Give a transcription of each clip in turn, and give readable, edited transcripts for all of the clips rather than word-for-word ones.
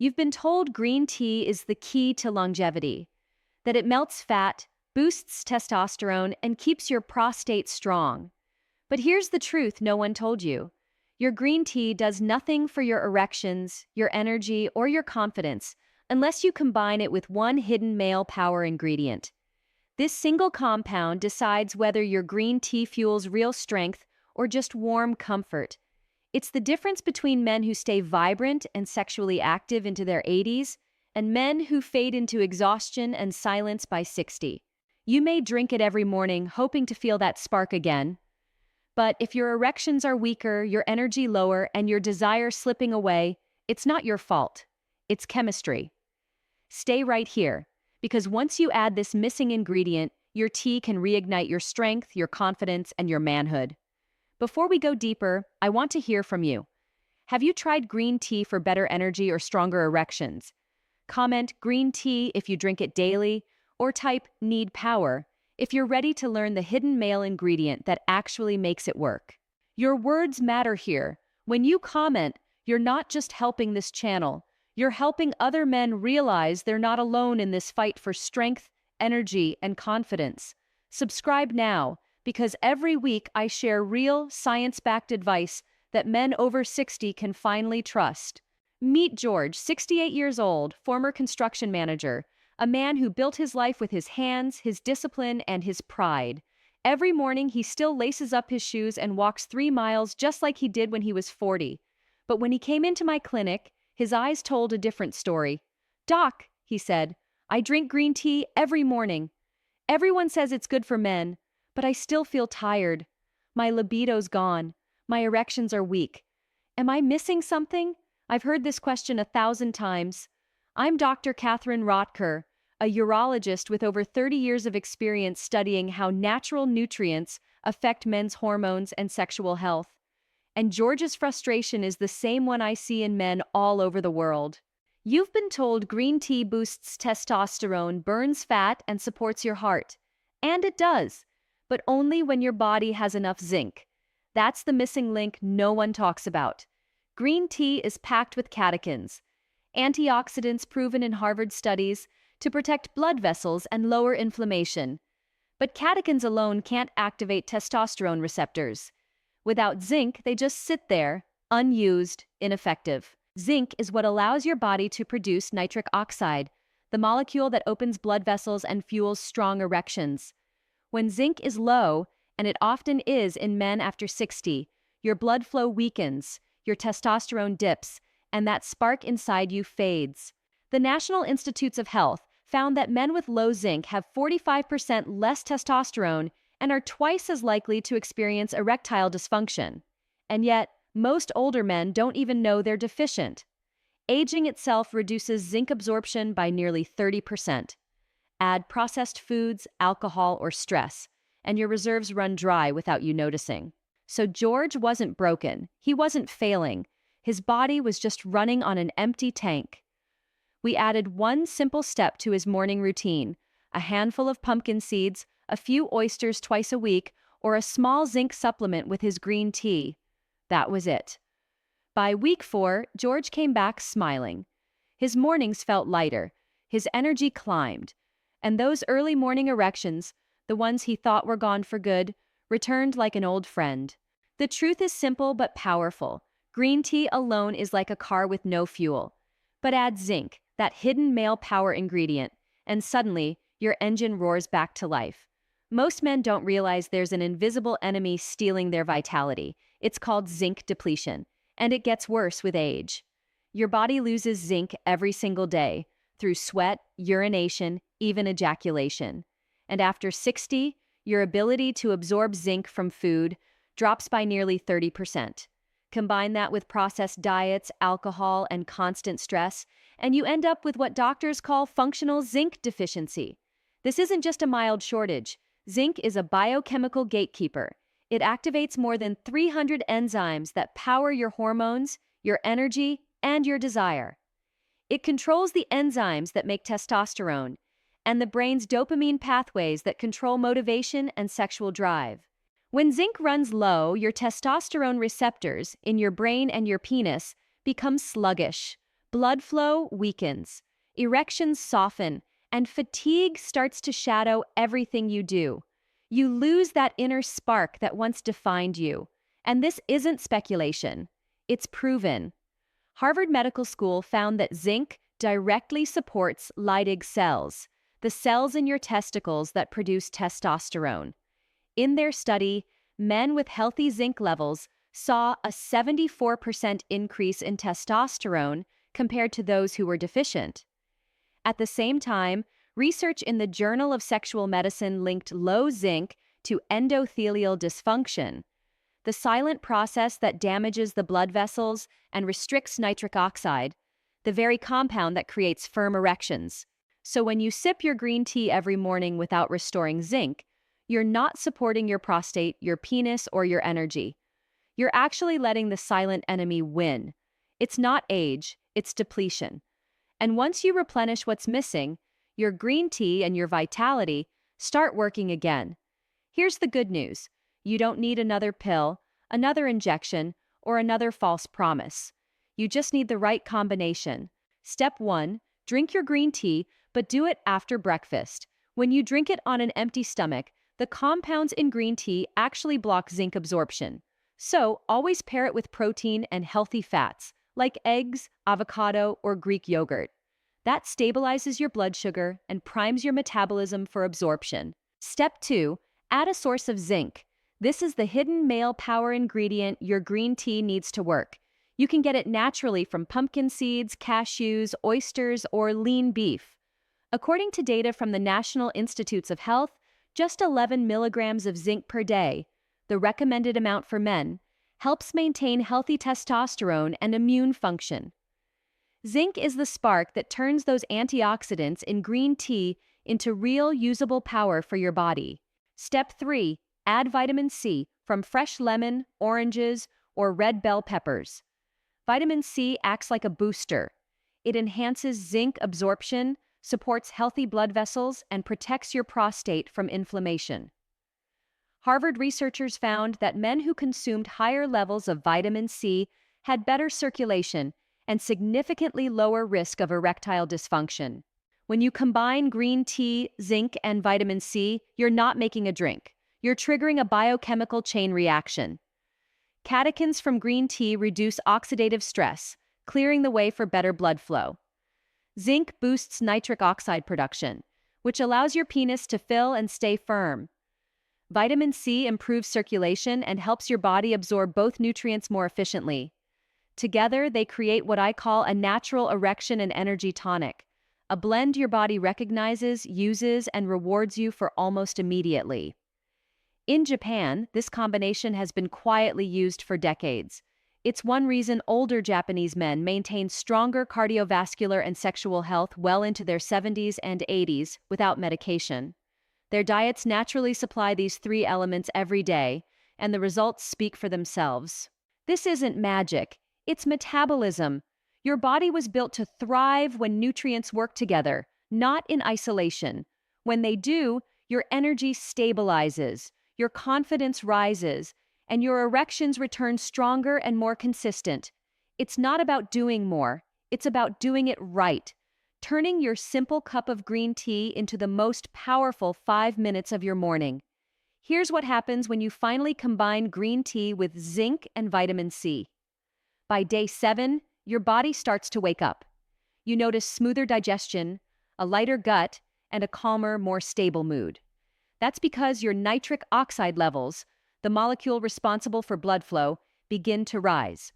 You've been told green tea is the key to longevity, that it melts fat, boosts testosterone, and keeps your prostate strong. But here's the truth no one told you. Your green tea does nothing for your erections, your energy, or your confidence unless you combine it with one hidden male power ingredient. This single compound decides whether your green tea fuels real strength or just warm comfort. It's the difference between men who stay vibrant and sexually active into their 80s and men who fade into exhaustion and silence by 60. You may drink it every morning, hoping to feel that spark again. But if your erections are weaker, your energy lower, and your desire slipping away, it's not your fault. It's chemistry. Stay right here, because once you add this missing ingredient, your tea can reignite your strength, your confidence, and your manhood. Before we go deeper, I want to hear from you. Have you tried green tea for better energy or stronger erections? Comment green tea if you drink it daily, or type need power if you're ready to learn the hidden male ingredient that actually makes it work. Your words matter here. When you comment, you're not just helping this channel, you're helping other men realize they're not alone in this fight for strength, energy, and confidence. Subscribe now, because every week I share real, science-backed advice that men over 60 can finally trust. Meet George, 68 years old, former construction manager, a man who built his life with his hands, his discipline, and his pride. Every morning he still laces up his shoes and walks 3 miles just like he did when he was 40. But when he came into my clinic, his eyes told a different story. "Doc," he said, "I drink green tea every morning. Everyone says it's good for men, but I still feel tired. My libido's gone. My erections are weak. Am I missing something?" I've heard this question 1,000 times. I'm Dr. Catherine Rotker, a urologist with over 30 years of experience studying how natural nutrients affect men's hormones and sexual health. And George's frustration is the same one I see in men all over the world. You've been told green tea boosts testosterone, burns fat, and supports your heart. And it does, but only when your body has enough zinc. That's the missing link no one talks about. Green tea is packed with catechins, antioxidants proven in Harvard studies to protect blood vessels and lower inflammation. But catechins alone can't activate testosterone receptors. Without zinc, they just sit there, unused, ineffective. Zinc is what allows your body to produce nitric oxide, the molecule that opens blood vessels and fuels strong erections. When zinc is low, and it often is in men after 60, your blood flow weakens, your testosterone dips, and that spark inside you fades. The National Institutes of Health found that men with low zinc have 45% less testosterone and are twice as likely to experience erectile dysfunction. And yet, most older men don't even know they're deficient. Aging itself reduces zinc absorption by nearly 30%. Add processed foods, alcohol, or stress, and your reserves run dry without you noticing. So George wasn't broken. He wasn't failing. His body was just running on an empty tank. We added one simple step to his morning routine: a handful of pumpkin seeds, a few oysters twice a week, or a small zinc supplement with his green tea. That was it. By week 4, George came back smiling. His mornings felt lighter, his energy climbed, and those early morning erections, the ones he thought were gone for good, returned like an old friend. The truth is simple but powerful. Green tea alone is like a car with no fuel. But add zinc, that hidden male power ingredient, and suddenly your engine roars back to life. Most men don't realize there's an invisible enemy stealing their vitality. It's called zinc depletion, and it gets worse with age. Your body loses zinc every single day, through sweat, urination, even ejaculation. And after 60, your ability to absorb zinc from food drops by nearly 30%. Combine that with processed diets, alcohol, and constant stress, and you end up with what doctors call functional zinc deficiency. This isn't just a mild shortage. Zinc is a biochemical gatekeeper. It activates more than 300 enzymes that power your hormones, your energy, and your desire. It controls the enzymes that make testosterone and the brain's dopamine pathways that control motivation and sexual drive. When zinc runs low, your testosterone receptors in your brain and your penis become sluggish. Blood flow weakens, erections soften, and fatigue starts to shadow everything you do. You lose that inner spark that once defined you. And this isn't speculation. It's proven. Harvard Medical School found that zinc directly supports Leydig cells, the cells in your testicles that produce testosterone. In their study, men with healthy zinc levels saw a 74% increase in testosterone compared to those who were deficient. At the same time, research in the Journal of Sexual Medicine linked low zinc to endothelial dysfunction, the silent process that damages the blood vessels and restricts nitric oxide, the very compound that creates firm erections. So when you sip your green tea every morning without restoring zinc, you're not supporting your prostate, your penis, or your energy. You're actually letting the silent enemy win. It's not age, it's depletion. And once you replenish what's missing, your green tea and your vitality start working again. Here's the good news. You don't need another pill, another injection, or another false promise. You just need the right combination. Step 1, drink your green tea, but do it after breakfast. When you drink it on an empty stomach, the compounds in green tea actually block zinc absorption. So, always pair it with protein and healthy fats, like eggs, avocado, or Greek yogurt. That stabilizes your blood sugar and primes your metabolism for absorption. Step 2, add a source of zinc. This is the hidden male power ingredient your green tea needs to work. You can get it naturally from pumpkin seeds, cashews, oysters, or lean beef. According to data from the National Institutes of Health, just 11 milligrams of zinc per day, the recommended amount for men, helps maintain healthy testosterone and immune function. Zinc is the spark that turns those antioxidants in green tea into real usable power for your body. Step 3, add vitamin C from fresh lemon, oranges, or red bell peppers. Vitamin C acts like a booster. It enhances zinc absorption, supports healthy blood vessels, and protects your prostate from inflammation. Harvard researchers found that men who consumed higher levels of vitamin C had better circulation and significantly lower risk of erectile dysfunction. When you combine green tea, zinc, and vitamin C, you're not making a drink. You're triggering a biochemical chain reaction. Catechins from green tea reduce oxidative stress, clearing the way for better blood flow. Zinc boosts nitric oxide production, which allows your penis to fill and stay firm. Vitamin C improves circulation and helps your body absorb both nutrients more efficiently. Together, they create what I call a natural erection and energy tonic, a blend your body recognizes, uses, and rewards you for almost immediately. In Japan, this combination has been quietly used for decades. It's one reason older Japanese men maintain stronger cardiovascular and sexual health well into their 70s and 80s without medication. Their diets naturally supply these three elements every day, and the results speak for themselves. This isn't magic, it's metabolism. Your body was built to thrive when nutrients work together, not in isolation. When they do, your energy stabilizes, your confidence rises, and your erections return stronger and more consistent. It's not about doing more, it's about doing it right. Turning your simple cup of green tea into the most powerful 5 minutes of your morning. Here's what happens when you finally combine green tea with zinc and vitamin C. By day 7, your body starts to wake up. You notice smoother digestion, a lighter gut, and a calmer, more stable mood. That's because your nitric oxide levels, the molecule responsible for blood flow, begin to rise.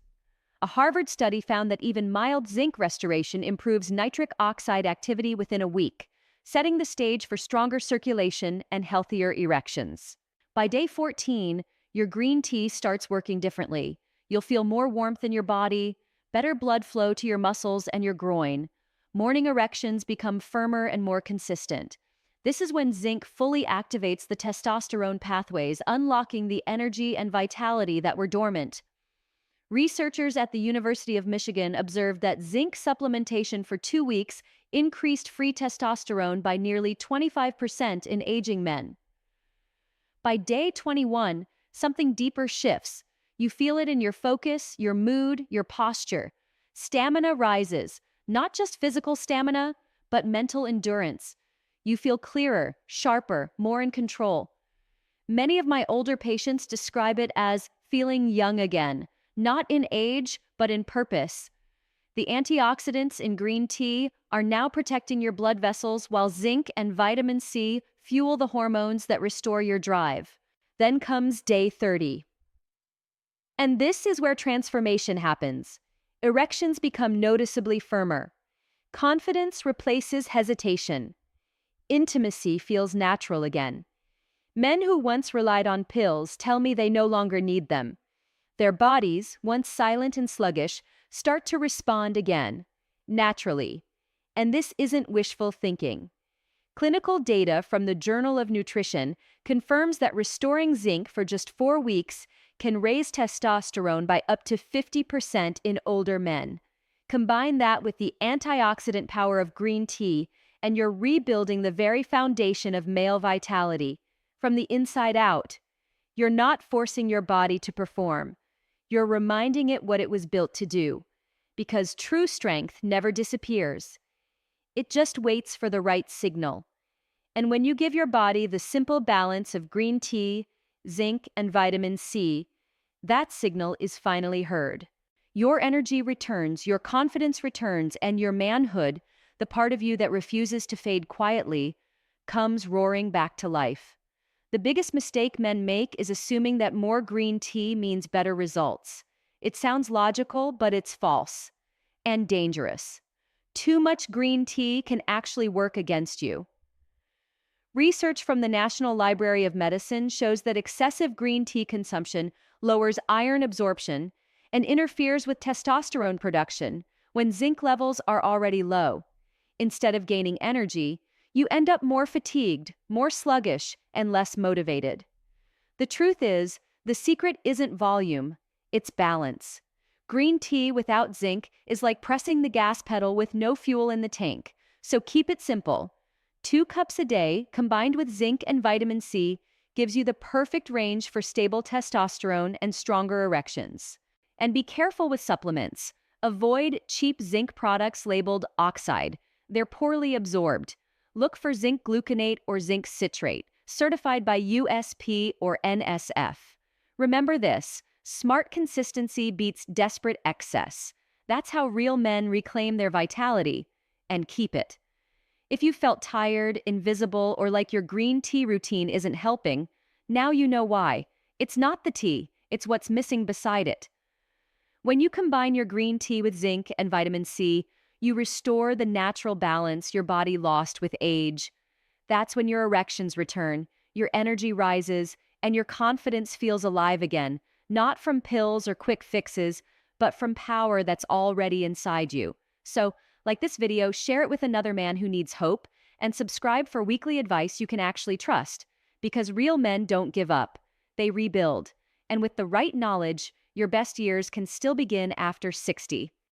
A Harvard study found that even mild zinc restoration improves nitric oxide activity within a week, setting the stage for stronger circulation and healthier erections. By day 14, your green tea starts working differently. You'll feel more warmth in your body, better blood flow to your muscles and your groin. Morning erections become firmer and more consistent. This is when zinc fully activates the testosterone pathways, unlocking the energy and vitality that were dormant. Researchers at the University of Michigan observed that zinc supplementation for 2 weeks increased free testosterone by nearly 25% in aging men. By day 21, something deeper shifts. You feel it in your focus, your mood, your posture. Stamina rises. Not just physical stamina, but mental endurance. You feel clearer, sharper, more in control. Many of my older patients describe it as feeling young again, not in age, but in purpose. The antioxidants in green tea are now protecting your blood vessels while zinc and vitamin C fuel the hormones that restore your drive. Then comes day 30. And this is where transformation happens. Erections become noticeably firmer. Confidence replaces hesitation. Intimacy feels natural again. Men who once relied on pills tell me they no longer need them. Their bodies, once silent and sluggish, start to respond again, naturally. And this isn't wishful thinking. Clinical data from the Journal of Nutrition confirms that restoring zinc for just 4 weeks can raise testosterone by up to 50% in older men. Combine that with the antioxidant power of green tea, and you're rebuilding the very foundation of male vitality, from the inside out. You're not forcing your body to perform. You're reminding it what it was built to do. Because true strength never disappears. It just waits for the right signal. And when you give your body the simple balance of green tea, zinc, and vitamin C, that signal is finally heard. Your energy returns, your confidence returns, and your manhood, the part of you that refuses to fade quietly, comes roaring back to life. The biggest mistake men make is assuming that more green tea means better results. It sounds logical, but it's false and dangerous. Too much green tea can actually work against you. Research from the National Library of Medicine shows that excessive green tea consumption lowers iron absorption and interferes with testosterone production when zinc levels are already low. Instead of gaining energy, you end up more fatigued, more sluggish, and less motivated. The truth is, the secret isn't volume, it's balance. Green tea without zinc is like pressing the gas pedal with no fuel in the tank, so keep it simple. 2 cups a day, combined with zinc and vitamin C, gives you the perfect range for stable testosterone and stronger erections. And be careful with supplements. Avoid cheap zinc products labeled oxide. They're poorly absorbed. Look for zinc gluconate or zinc citrate, certified by USP or NSF. Remember this, smart consistency beats desperate excess. That's how real men reclaim their vitality and keep it. If you felt tired, invisible, or like your green tea routine isn't helping, now you know why. It's not the tea, it's what's missing beside it. When you combine your green tea with zinc and vitamin C, you restore the natural balance your body lost with age. That's when your erections return, your energy rises, and your confidence feels alive again, not from pills or quick fixes, but from power that's already inside you. So, like this video, share it with another man who needs hope, and subscribe for weekly advice you can actually trust. Because real men don't give up, they rebuild. And with the right knowledge, your best years can still begin after 60.